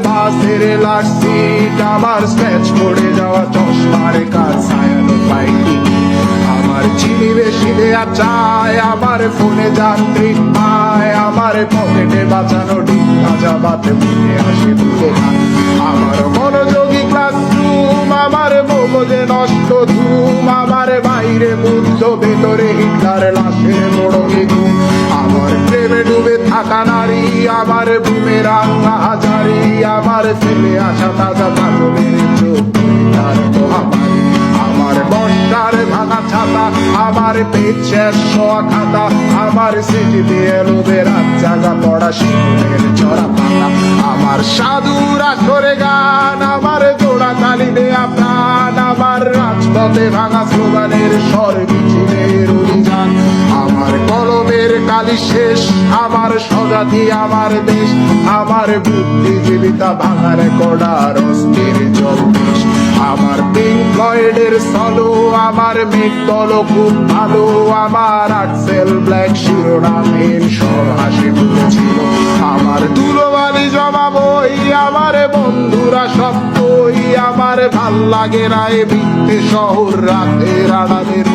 বাসের last seat, আমার scratch পড়ে যাওয়া চশমার কাজ, ছায়ানো পাইনি আমার চিনি বেশি দেয়া চায়, আমার ফোনে যান্ত্রিক পায়, আমার পকেটে বাঁচানো ডিম ভাজা বাতে মুখে হাসি মুখে খায়, আমার মনোযোগী ক্লাসরুম, আমার মগজে নষ্ট ধুম, আমার বাইরে বুদ্ধ ভেতরে হিটলার লাশের মোড়কে ঘুম, আমার প্রেমে ডুবে থাকা নারী, আমার বুমেরাং হাজারি, আমার ফেলে আসা তাজা কাজলের চোখ তার মহামারী, আমার বর্ষার ভাঙা ছাতা, আমার পেট শেষ হওয়া খাতা, আমার স্মৃতিতে এলো বেরাত জাগা পড়া শিশুদের চড়া পাতা, আমার সাধুরা করে গান, আমার জোড়া তালি দেয়া প্রাণ, আমার রাজপথে ভাঙা স্লোগানের স্বর মিছিলের অভিযান, আমার কলমের কালি শেষ, আমার স্বজাতি আমার দেশ, আমার বুদ্ধিজীবিতা ভাঙার কড়ার অস্থির জলদেশ, আমার পিঙ্ক ফ্লয়েডের সলো, আমার মেঘদল খুব ভালো, আমার আর্টসেল ব্ল্যাক শিরোনামের সব হাসি তুলেছিল, আমার ধুলোবালি জমা বই, আমার বন্ধুরা সব বই, আমার ভাল লাগে না এ মিথ্যে শহর রাতের আড়ালের